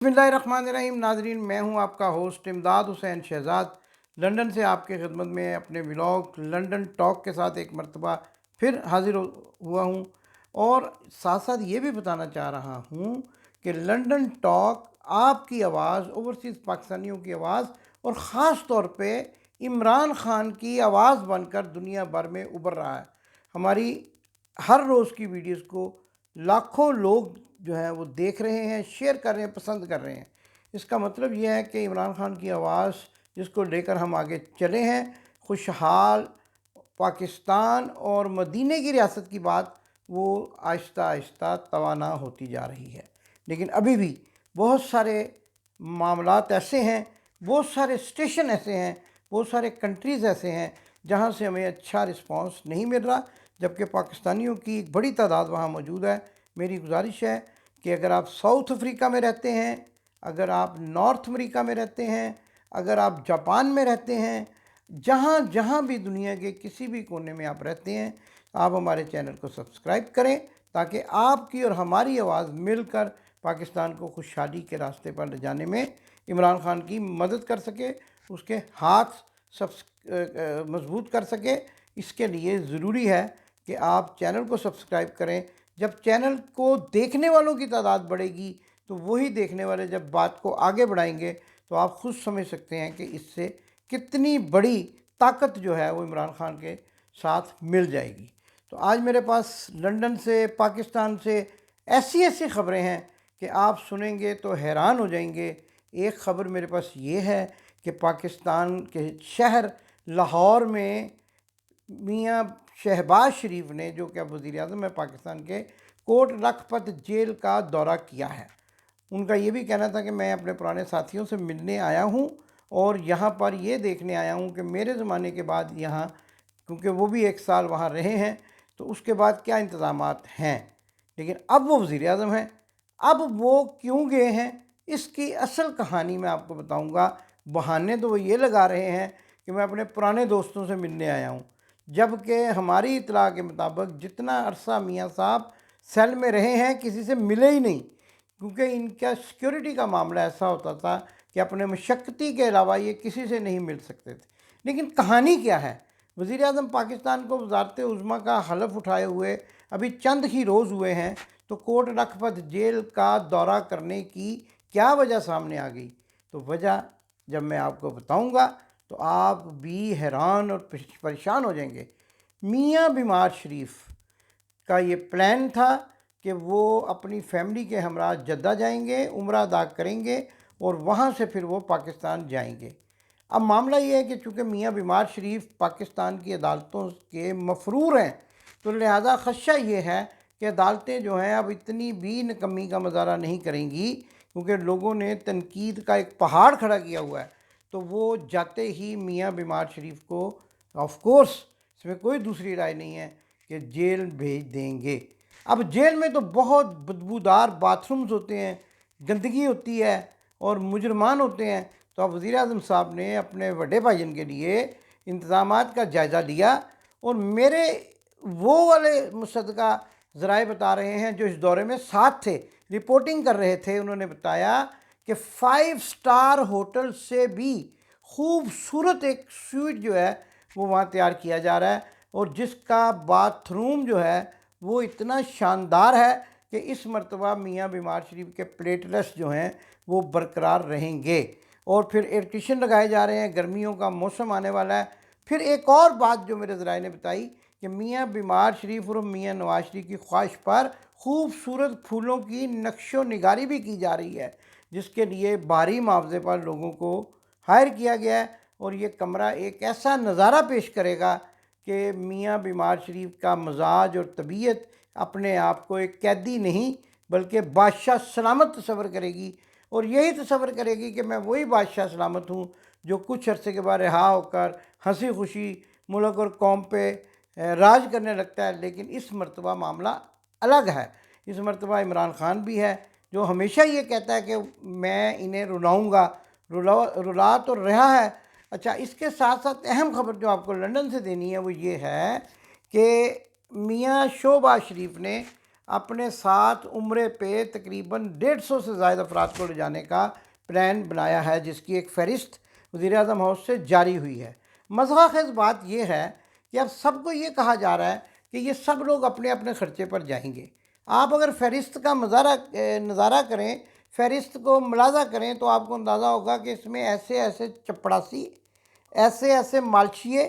बिस्मिल्लाहिर्रहमानिर्रहीम। नाजरीन, मैं हूं आपका होस्ट इमदाद हुसैन शहजाद, लंदन से आपके खिदमत में अपने व्लॉग लंदन टॉक के साथ एक मरतबा फिर हाज़िर हुआ हूं। और साथ साथ ये भी बताना चाह रहा हूं कि लंदन टॉक आपकी आवाज़, ओवरसीज़ पाकिस्तानियों की आवाज़ और ख़ास तौर पे इमरान ख़ान की आवाज़ बनकर दुनिया भर में उभर रहा है। हमारी हर रोज़ की वीडियोस को लाखों लोग जो हैं वो देख रहे हैं, शेयर कर रहे हैं, पसंद कर रहे हैं। इसका मतलब ये है कि इमरान ख़ान की आवाज़ जिसको लेकर हम आगे चले हैं, खुशहाल पाकिस्तान और मदीने की रियासत की बात, वो आहिस्ता आहिस्ता तवाना होती जा रही है। लेकिन अभी भी बहुत सारे मामलात ऐसे हैं, बहुत सारे स्टेशन ऐसे हैं, बहुत सारे कंट्रीज़ ऐसे हैं जहाँ से हमें अच्छा रिस्पांस नहीं मिल रहा, जबकि पाकिस्तानियों की एक बड़ी तादाद वहाँ मौजूद है। मेरी गुजारिश है कि अगर आप साउथ अफ्रीका में रहते हैं, अगर आप नॉर्थ अमेरिका में रहते हैं, अगर आप जापान में रहते हैं, जहाँ जहाँ भी दुनिया के किसी भी कोने में आप रहते हैं, आप हमारे चैनल को सब्सक्राइब करें ताकि आपकी और हमारी आवाज़ मिलकर पाकिस्तान को खुशहाली के रास्ते पर ले जाने में इमरान ख़ान की मदद कर सके, उसके हाथ मजबूत कर सके। इसके लिए ज़रूरी है कि आप चैनल को सब्सक्राइब करें। जब चैनल को देखने वालों की तादाद बढ़ेगी तो वही देखने वाले जब बात को आगे बढ़ाएंगे तो आप खुद समझ सकते हैं कि इससे कितनी बड़ी ताकत जो है वो इमरान ख़ान के साथ मिल जाएगी। तो आज मेरे पास लंदन से, पाकिस्तान से ऐसी ऐसी ख़बरें हैं कि आप सुनेंगे तो हैरान हो जाएंगे। एक ख़बर मेरे पास ये है कि पाकिस्तान के शहर लाहौर में मियाँ शहबाज शरीफ ने, जो कि अब वज़ीर-ए-आज़म है पाकिस्तान के, कोट लखपत जेल का दौरा किया है। उनका ये भी कहना था कि मैं अपने पुराने साथियों से मिलने आया हूँ और यहाँ पर ये देखने आया हूँ कि मेरे ज़माने के बाद यहाँ, क्योंकि वो भी 1 साल वहाँ रहे हैं, तो उसके बाद क्या इंतज़ामात हैं। लेकिन अब वो वज़ीर-ए-आज़म हैं, अब वो क्यों गए हैं, इसकी असल कहानी मैं आपको बताऊँगा। बहाने तो वो ये लगा रहे हैं कि मैं अपने पुराने दोस्तों से मिलने आया हूँ, जबकि हमारी इत्तला के मुताबिक जितना अरसा मियाँ साहब सेल में रहे हैं किसी से मिले ही नहीं, क्योंकि इनका सिक्योरिटी का मामला ऐसा होता था कि अपने मशक्क़ती के अलावा ये किसी से नहीं मिल सकते थे। लेकिन कहानी क्या है? वज़ीर-ए-आज़म पाकिस्तान को वज़ारत उज़्मा का हलफ़ उठाए हुए अभी चंद ही रोज़ हुए हैं, तो कोट लखपत जेल का दौरा करने की क्या वजह सामने आ गई? तो वजह जब मैं आपको बताऊंगा तो आप भी हैरान और परेशान हो जाएंगे। मियाँ बीमार शरीफ का ये प्लान था कि वो अपनी फैमिली के हमरा जद्दा जाएंगे, उम्रा अदा करेंगे और वहाँ से फिर वो पाकिस्तान जाएंगे। अब मामला ये है कि चूँकि मियाँ बीमार शरीफ पाकिस्तान की अदालतों के मफरूर हैं, तो लिहाजा ख़दशा ये है कि अदालतें जो हैं अब इतनी भी नकम्मी का मज़ारा नहीं करेंगी, क्योंकि लोगों ने तनकीद का एक पहाड़ खड़ा किया हुआ है। तो वो जाते ही मियाँ बीमार शरीफ को, ऑफ कोर्स इसमें कोई दूसरी राय नहीं है, कि जेल भेज देंगे। अब जेल में तो बहुत बदबूदार बाथरूम्स होते हैं, गंदगी होती है और मुजरमान होते हैं। तो अब वज़ीर-ए-आज़म साहब ने अपने बड़े भाईजान के लिए इंतज़ामात का जायज़ा लिया और मेरे वो वाले मुसद्दक़ा ज़राए बता रहे हैं जो इस दौरे में साथ थे, रिपोर्टिंग कर रहे थे। उन्होंने बताया कि 5 स्टार होटल से भी खूबसूरत एक स्वीट जो है वो वहाँ तैयार किया जा रहा है, और जिसका बाथरूम जो है वो इतना शानदार है कि इस मरतबा मियाँ बीमार शरीफ के प्लेटलेट्स जो हैं वो बरकरार रहेंगे। और फिर एयर कंडीशन लगाए जा रहे हैं, गर्मियों का मौसम आने वाला है। फिर एक और बात जो मेरे ज़राए ने बताई कि मियाँ बीमार शरीफ और मियाँ नवाज शरीफ की ख्वाहिश पर खूबसूरत फूलों की नक्शो निगारी भी की जा रही है, जिसके लिए भारी मुआवजे पर लोगों को हायर किया गया है। और ये कमरा एक ऐसा नज़ारा पेश करेगा कि मियाँ बीमार शरीफ का मजाज और तबीयत अपने आप को एक कैदी नहीं बल्कि बादशाह सलामत तस्वर करेगी, और यही तस्वर करेगी कि मैं वही बादशाह सलामत हूँ जो कुछ अरसे के बाद रिहा होकर हंसी खुशी मुल्क और कौम पे राज करने लगता है। लेकिन इस मरतबा मामला अलग है। इस मरतबा इमरान ख़ान भी है जो हमेशा ये कहता है कि मैं इन्हें रुलाऊँगा, रुला तो रहा है। अच्छा, इसके साथ साथ अहम ख़बर जो आपको लंदन से देनी है वो ये है कि मियाँ शहबाज शरीफ ने अपने साथ उम्रे पे तकरीबन 150 से ज़ायद अफराद को ले जाने का प्लान बनाया है, जिसकी एक फ़हरिस्त वज़ीर-ए-आज़म हाउस से जारी हुई है। मज़ाक़ बात यह है कि अब सबको ये कहा जा रहा है कि ये सब लोग अपने अपने ख़र्चे पर जाएंगे। आप अगर फ़हरिस्त का नज़ारा करें, फ़हरिस्त को मुलाज़ा करें, तो आपको अंदाज़ा होगा कि इसमें ऐसे ऐसे चपड़ासी, ऐसे ऐसे मालशिए,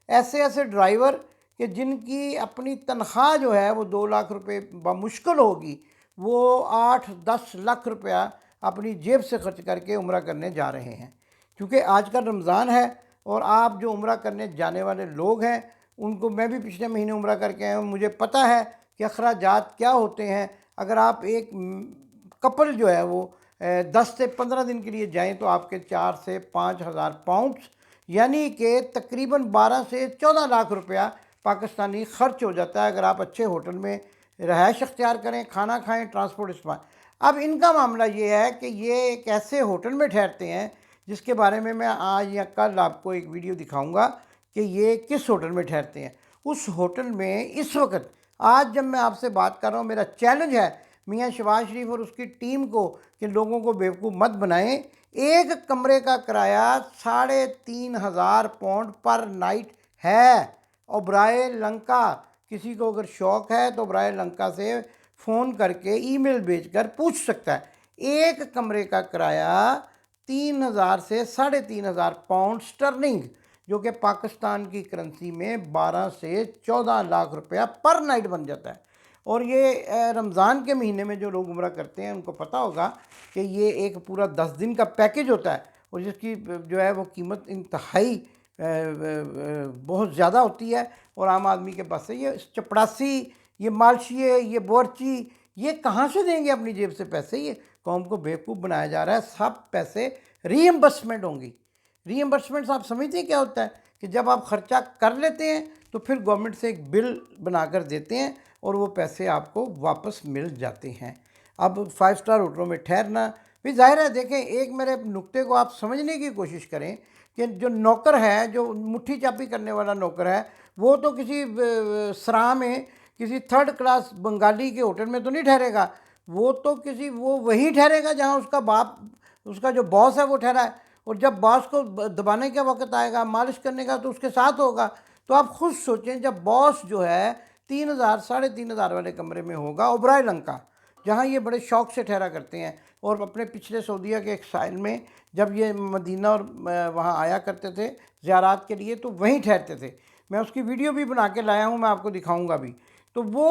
ऐसे ऐसे ड्राइवर कि जिनकी अपनी तनख्वाह जो है वो 2 लाख रुपए बामुश्किल होगी, वो 8-10 लाख रुपया अपनी जेब से खर्च करके उम्रा करने जा रहे हैं। क्योंकि आजकल रमज़ान है और आप जो उम्रा करने जाने वाले लोग हैं, उनको मैं भी पिछले महीने उम्रा करके आया हूँ, मुझे पता है कि अखराजात क्या होते हैं। अगर आप एक कपल जो है वो 10 से 15 दिन के लिए जाएं तो आपके 4 से 5 हज़ार पाउंड्स यानी कि तकरीबन 12 से 14 लाख रुपया पाकिस्तानी ख़र्च हो जाता है, अगर आप अच्छे होटल में रहायश अख्तियार करें, खाना खाएं, ट्रांसपोर्ट इस्तेमाल। अब इनका मामला ये है कि ये एक ऐसे होटल में ठहरते हैं जिसके बारे में मैं आज या कल आपको एक वीडियो दिखाऊंगा कि ये किस होटल में ठहरते हैं। उस होटल में इस वक्त आज जब मैं आपसे बात कर रहा हूँ, मेरा चैलेंज है मियाँ शहबाज शरीफ और उसकी टीम को कि लोगों को बेवकूफ़ मत बनाएं। एक कमरे का किराया 3,500 पाउंड पर नाइट है। ओबराय लंका, किसी को अगर शौक़ है तो ओबराय लंका से फ़ोन करके ईमेल भेजकर पूछ सकता है। एक कमरे का किराया 3,000 से 3,500 पाउंड स्टर्लिंग, जो कि पाकिस्तान की करेंसी में 12 से 14 लाख रुपया पर नाइट बन जाता है। और ये रमज़ान के महीने में जो लोग उम्रा करते हैं उनको पता होगा कि ये एक पूरा 10 दिन का पैकेज होता है और जिसकी जो है वो कीमत इंतहाई बहुत ज़्यादा होती है और आम आदमी के पास से ये चपड़ासी, ये मालशिए, ये बोरची, ये कहाँ से देंगे अपनी जेब से पैसे? ये कौम को बेवकूफ़ बनाया जा रहा है। सब पैसे रीइंबर्समेंट होंगी। रीइंबर्समेंट आप समझते हैं क्या होता है कि जब आप ख़र्चा कर लेते हैं तो फिर गवर्नमेंट से एक बिल बनाकर देते हैं और वो पैसे आपको वापस मिल जाते हैं। अब 5 स्टार होटलों में ठहरना भी ज़ाहिर है। देखें, एक मेरे नुक्ते को आप समझने की कोशिश करें कि जो नौकर है, जो मुट्ठी चापी करने वाला नौकर है, वो तो किसी सरा में किसी 3rd क्लास बंगाली के होटल में तो नहीं ठहरेगा। वो तो वो वहीं ठहरेगा जहाँ उसका बाप, उसका जो बॉस है वो ठहरा है। और जब बॉस को दबाने का वक्त आएगा, मालिश करने का, तो उसके साथ होगा। तो आप खुद सोचें, जब बॉस जो है 3,000 3,500 वाले कमरे में होगा ओबराय लंका, जहाँ ये बड़े शौक़ से ठहरा करते हैं और अपने पिछले सऊदीया के एक साल में जब ये मदीना और वहाँ आया करते थे ज़ियारत के लिए, तो वहीं ठहरते थे। मैं उसकी वीडियो भी बना के लाया हूँ, मैं आपको दिखाऊंगा भी। तो वो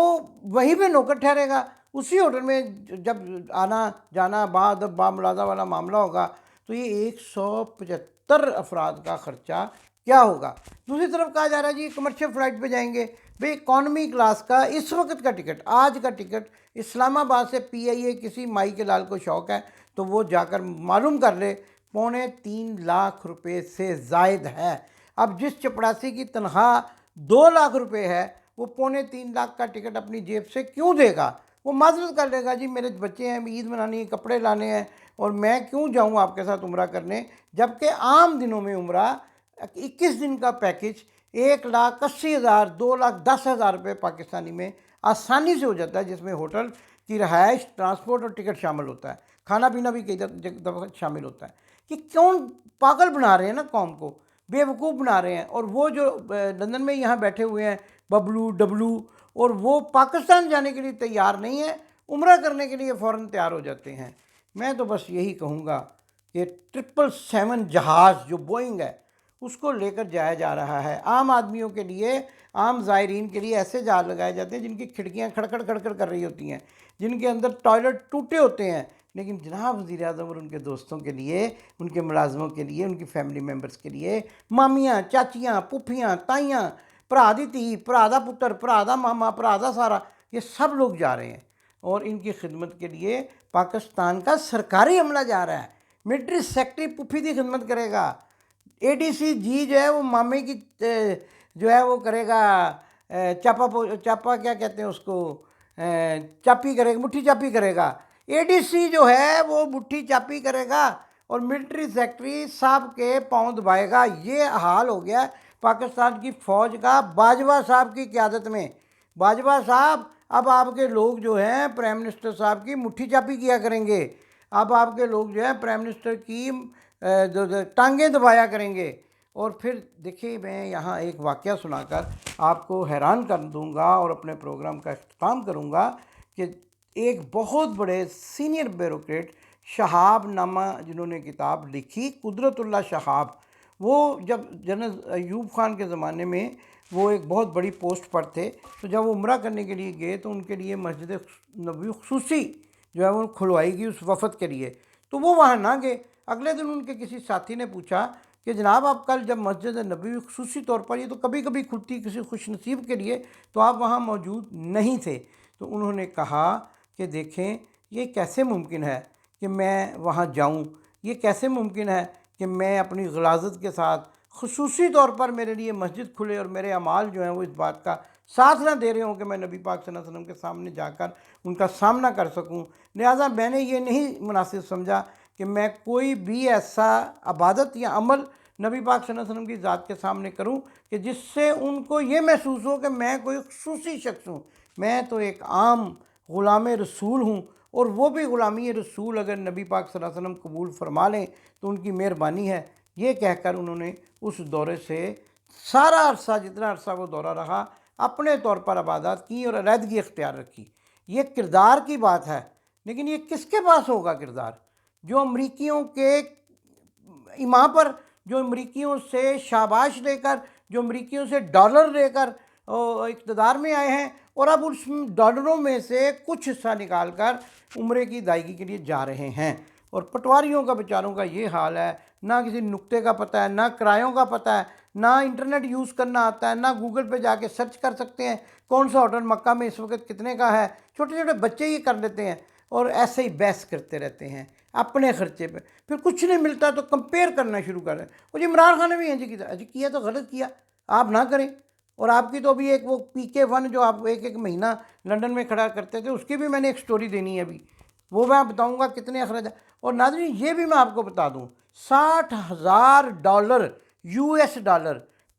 वहीं पे नौकर ठहरेगा उसी होटल में। जब आना जाना बामुलाजा वाला मामला होगा तो ये 175 अफराद का ख़र्चा क्या होगा। दूसरी तरफ कहा जा रहा है जी कमर्शियल फ़्लाइट पे जाएंगे। भाई इकॉनमी क्लास का इस वक्त का टिकट, आज का टिकट इस्लामाबाद से PIA किसी माई के लाल को शौक़ है तो वो जाकर मालूम कर ले, 3.25 लाख रुपए से ज़ायद है। अब जिस चपड़ासी की तनख्वाह 2 लाख रुपए है, वो 3.25 लाख का टिकट अपनी जेब से क्यों देगा? वो माजरत कर लेगा, जी मेरे बच्चे हैं, ईद मनानी है, कपड़े लाने हैं और मैं क्यों जाऊँ आपके साथ उम्रा करने। जबकि आम दिनों में उम्रा 21 दिन का पैकेज 1,80,000 2,10,000 रुपये पाकिस्तानी में आसानी से हो जाता है, जिसमें होटल की रहायश, ट्रांसपोर्ट और टिकट शामिल होता है, खाना पीना भी कई दफ़ा शामिल होता है। कि क्यों पागल बना रहे हैं ना, कौम को बेवकूफ़ बना रहे हैं। और वो जो लंदन में यहाँ बैठे हुए हैं बबलू डबलू, और वो पाकिस्तान जाने के लिए तैयार नहीं है, उम्रा करने के लिए फ़ौरन तैयार हो जाते हैं। मैं तो बस यही कहूँगा कि 777 जहाज़ जो बोइंग है उसको लेकर जाया जा रहा है। आम आदमियों के लिए, आम ज़ायरीन के लिए ऐसे जहाज़ लगाए जाते हैं जिनकी खिड़कियाँ खड़खड़ खड़खड़ कर रही होती हैं, जिनके अंदर टॉयलेट टूटे होते हैं। लेकिन जनाब वज़ीर-ए-आज़म और उनके दोस्तों के लिए, उनके मुलाज़मों के लिए, उनकी फैमिली मेम्बर्स के लिए, मामियाँ, चाचियाँ, पुफियाँ, ताइयाँ, भरा दी धी, भरा दा पुत्तर, भरा दा मामा, भरा दा सारा, ये सब लोग जा रहे हैं और इनकी खिदमत के लिए पाकिस्तान का सरकारी अमला जा रहा है। मिलिट्री सेक्रेटरी पुफी की खिदमत करेगा, ADCG जो है वो मामे की जो है वो करेगा, चापा क्या कहते हैं उसको, चापी करेगा, मुट्ठी चापी करेगा। ADC जो है वो मुट्ठी चापी करेगा और मिलिट्री सेक्रेटरी साहब के पाँव दबाएगा। ये हाल हो गया पाकिस्तान की फ़ौज का बाजवा साहब की क़यादत में। बाजवा साहब اب آپ کے لوگ جو ہیں پرائم منسٹر صاحب کی مٹھی چاپی کیا کریں گے، اب آپ کے لوگ جو ہے پرائم منسٹر کی ٹانگیں دبایا کریں گے۔ اور پھر دیکھیے میں یہاں ایک واقعہ سنا کر آپ کو حیران کر دوں گا اور اپنے پروگرام کا اختتام کروں گا کہ ایک بہت بڑے سینئر بیوروکریٹ شہاب نامہ جنہوں نے کتاب لکھی، قدرت اللہ شہاب، وہ جب جنرل ایوب خان کے زمانے میں وہ ایک بہت بڑی پوسٹ پر تھے، تو جب وہ عمرہ کرنے کے لیے گئے تو ان کے لیے مسجد نبوی خصوصی جو ہے وہ کھلوائی گئی اس وفد کے لیے، تو وہ وہاں نہ گئے۔ اگلے دن ان کے کسی ساتھی نے پوچھا کہ جناب آپ کل جب مسجد نبوی خصوصی طور پر، یہ تو کبھی کبھی کھلتی کسی خوش نصیب کے لیے، تو آپ وہاں موجود نہیں تھے۔ تو انہوں نے کہا کہ دیکھیں یہ کیسے ممکن ہے کہ میں وہاں جاؤں، یہ کیسے ممکن ہے کہ میں اپنی غلاظت کے ساتھ خصوصی طور پر میرے لیے مسجد کھلے اور میرے اعمال جو ہیں وہ اس بات کا ساتھ نہ دے رہے ہوں کہ میں نبی پاک صلی اللہ علیہ وسلم کے سامنے جا کر ان کا سامنا کر سکوں۔ لہٰذا میں نے یہ نہیں مناسب سمجھا کہ میں کوئی بھی ایسا عبادت یا عمل نبی پاک صلی اللہ علیہ وسلم کی ذات کے سامنے کروں کہ جس سے ان کو یہ محسوس ہو کہ میں کوئی خصوصی شخص ہوں، میں تو ایک عام غلام رسول ہوں، اور وہ بھی غلامی رسول اگر نبی پاک صلی اللہ علیہ وسلم قبول فرما لیں تو ان کی مہربانی ہے۔ یہ کہہ کر انہوں نے اس دورے سے سارا عرصہ، جتنا عرصہ وہ دورہ رہا، اپنے طور پر عبادات کی اور علیحدگی اختیار رکھی۔ یہ کردار کی بات ہے، لیکن یہ کس کے پاس ہوگا کردار؟ جو امریکیوں کے ایمان پر، جو امریکیوں سے شاباش لے کر، جو امریکیوں سے ڈالر لے کر اقتدار میں آئے ہیں، اور اب اس ڈالروں میں سے کچھ حصہ نکال کر عمرے کی ادائیگی کے لیے جا رہے ہیں۔ اور پٹواریوں کا بیچاروں کا یہ حال ہے، نہ کسی نقطے کا پتہ ہے، نہ کرایوں کا پتہ ہے، نہ انٹرنیٹ یوز کرنا آتا ہے، نہ گوگل پہ جا کے سرچ کر سکتے ہیں کون سا ہوٹل مکہ میں اس وقت کتنے کا ہے۔ چھوٹے چھوٹے بچے یہ کر لیتے ہیں اور ایسے ہی بحث کرتے رہتے ہیں اپنے خرچے پہ، پھر کچھ نہیں ملتا تو کمپیئر کرنا شروع کر دیں۔ اور جی عمران خان نے بھی جی کیا تو غلط کیا، آپ نہ کریں۔ اور آپ کی تو ابھی ایک وہ PK-1 جو آپ ایک مہینہ لنڈن میں کھڑا کرتے تھے، اس کی بھی میں نے ایک سٹوری دینی ہے ابھی، وہ میں بتاؤں گا کتنے اخراجات۔ اور ناظرین یہ بھی میں آپ کو بتا دوں، $60,000 US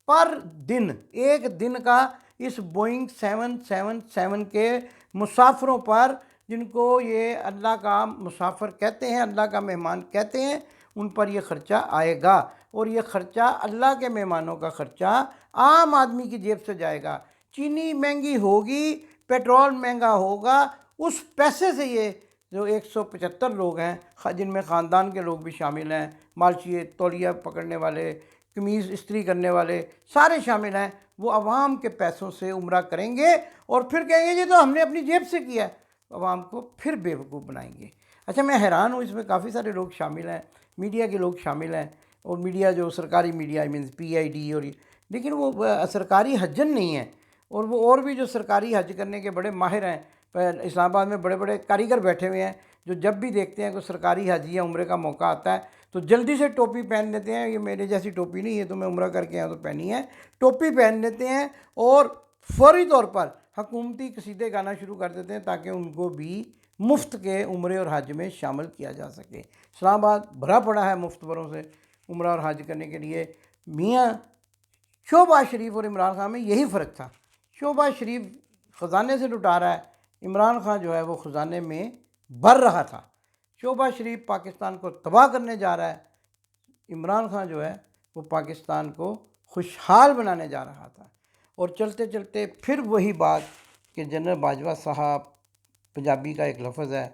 پر دن، ایک دن کا اس بوئنگ 777 کے مسافروں پر، جن کو یہ اللہ کا مسافر کہتے ہیں، اللہ کا مہمان کہتے ہیں، ان پر یہ خرچہ آئے گا۔ اور یہ خرچہ اللہ کے مہمانوں کا خرچہ عام آدمی کی جیب سے جائے گا۔ چینی مہنگی ہوگی، پیٹرول مہنگا ہوگا، اس پیسے سے یہ جو 175 لوگ ہیں، جن میں خاندان کے لوگ بھی شامل ہیں، مالچیے، تولیہ پکڑنے والے، قمیض استری کرنے والے، سارے شامل ہیں، وہ عوام کے پیسوں سے عمرہ کریں گے اور پھر کہیں گے جی تو ہم نے اپنی جیب سے کیا ہے، عوام کو پھر بے وقوف بنائیں گے۔ اچھا میں حیران ہوں، اس میں کافی سارے لوگ شامل ہیں، میڈیا کے لوگ شامل ہیں، اور میڈیا جو سرکاری میڈیا مینز PID، اور لیکن وہ سرکاری حجن نہیں ہے، اور وہ اور بھی جو سرکاری حج کرنے کے بڑے ماہر ہیں، اسلام آباد میں بڑے بڑے کاریگر بیٹھے ہوئے ہیں، جو جب بھی دیکھتے ہیں کوئی سرکاری حج یا عمرے کا موقع آتا ہے تو جلدی سے ٹوپی پہن لیتے ہیں۔ یہ میرے جیسی ٹوپی نہیں ہے، تو میں عمرہ کر کے آیا تو پہنی ہے، ٹوپی پہن لیتے ہیں اور فوری طور پر حکومتی قصیدے گانا شروع کر دیتے ہیں تاکہ ان کو بھی مفت کے عمرے اور حج میں شامل کیا جا سکے۔ اسلام آباد بھرا پڑا ہے مفت بروں سے عمرہ اور حج کرنے کے لیے۔ میاں شہباز شریف اور عمران خان میں یہی فرق تھا، شہباز شریف خزانے سے لٹا رہا ہے، عمران خان جو ہے وہ خزانے میں بھر رہا تھا۔ شہباز شریف پاکستان کو تباہ کرنے جا رہا ہے، عمران خان جو ہے وہ پاکستان کو خوشحال بنانے جا رہا تھا۔ اور چلتے چلتے پھر وہی بات کہ جنرل باجوہ صاحب، پنجابی کا ایک لفظ ہے،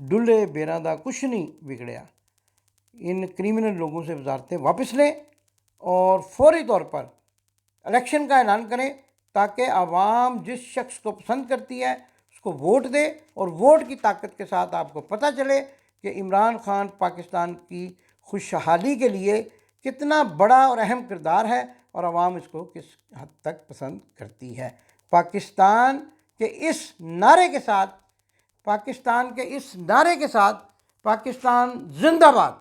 ڈلے بیراں دا کچھ نہیں بگڑیا، ان کریمنل لوگوں سے وزارتیں واپس لیں اور فوری طور پر الیکشن کا اعلان کریں تاکہ عوام جس شخص کو پسند کرتی ہے اس کو ووٹ دے، اور ووٹ کی طاقت کے ساتھ آپ کو پتہ چلے کہ عمران خان پاکستان کی خوشحالی کے لیے کتنا بڑا اور اہم کردار ہے اور عوام اس کو کس حد تک پسند کرتی ہے۔ پاکستان کے اس نعرے کے ساتھ، پاکستان زندہ باد۔